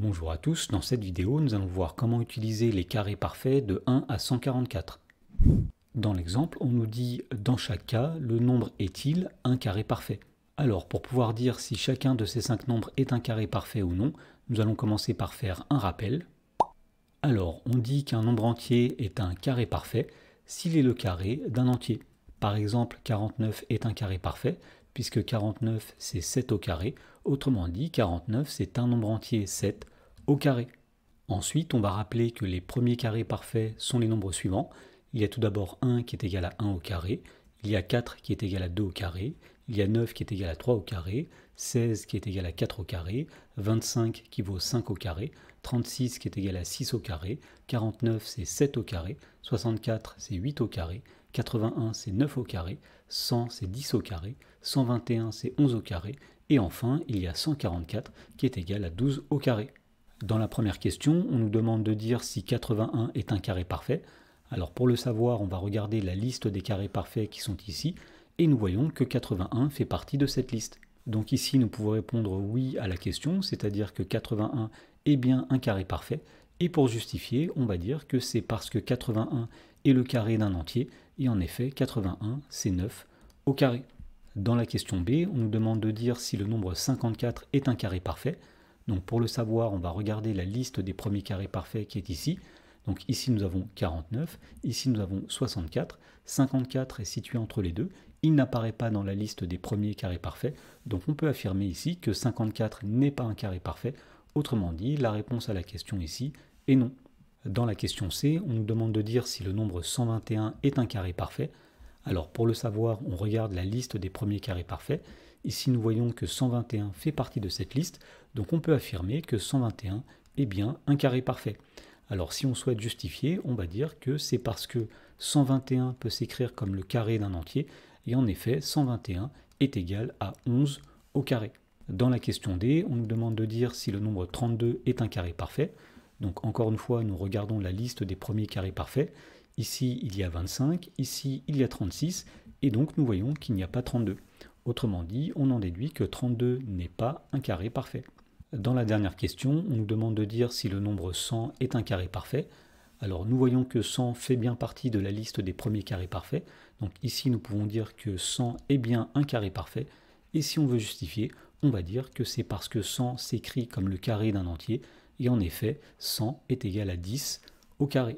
Bonjour à tous, dans cette vidéo nous allons voir comment utiliser les carrés parfaits de 1 à 144. Dans l'exemple, on nous dit dans chaque cas, le nombre est-il un carré parfait? Alors pour pouvoir dire si chacun de ces 5 nombres est un carré parfait ou non, nous allons commencer par faire un rappel. Alors on dit qu'un nombre entier est un carré parfait s'il est le carré d'un entier. Par exemple 49 est un carré parfait puisque 49 c'est 7 au carré, autrement dit 49 c'est un nombre entier 7 au carré. Ensuite on va rappeler que les premiers carrés parfaits sont les nombres suivants. Il y a tout d'abord 1 qui est égal à 1 au carré, il y a 4 qui est égal à 2 au carré, il y a 9 qui est égal à 3 au carré, 16 qui est égal à 4 au carré, 25 qui vaut 5 au carré, 36 qui est égal à 6 au carré, 49 c'est 7 au carré, 64 c'est 8 au carré, 81 c'est 9 au carré, 100 c'est 10 au carré, 121 c'est 11 au carré, et enfin il y a 144 qui est égal à 12 au carré. Dans la première question, on nous demande de dire si 81 est un carré parfait. Alors pour le savoir, on va regarder la liste des carrés parfaits qui sont ici, et nous voyons que 81 fait partie de cette liste. Donc ici, nous pouvons répondre oui à la question, c'est-à-dire que 81 est bien un carré parfait, et pour justifier, on va dire que c'est parce que 81 est le carré d'un entier, et en effet, 81 c'est 9 au carré. Dans la question B, on nous demande de dire si le nombre 54 est un carré parfait. Donc pour le savoir, on va regarder la liste des premiers carrés parfaits qui est ici. Donc ici nous avons 49, ici nous avons 64, 54 est situé entre les deux, il n'apparaît pas dans la liste des premiers carrés parfaits, donc on peut affirmer ici que 54 n'est pas un carré parfait, autrement dit la réponse à la question ici est non. Dans la question C, on nous demande de dire si le nombre 121 est un carré parfait. Alors pour le savoir, on regarde la liste des premiers carrés parfaits. Ici nous voyons que 121 fait partie de cette liste, donc on peut affirmer que 121 est bien un carré parfait. Alors si on souhaite justifier, on va dire que c'est parce que 121 peut s'écrire comme le carré d'un entier, et en effet 121 est égal à 11 au carré. Dans la question D, on nous demande de dire si le nombre 32 est un carré parfait. Donc encore une fois, nous regardons la liste des premiers carrés parfaits. Ici, il y a 25, ici, il y a 36, et donc nous voyons qu'il n'y a pas 32. Autrement dit, on en déduit que 32 n'est pas un carré parfait. Dans la dernière question, on nous demande de dire si le nombre 100 est un carré parfait. Alors nous voyons que 100 fait bien partie de la liste des premiers carrés parfaits. Donc ici, nous pouvons dire que 100 est bien un carré parfait. Et si on veut justifier, on va dire que c'est parce que 100 s'écrit comme le carré d'un entier. Et en effet, 100 est égal à 10 au carré.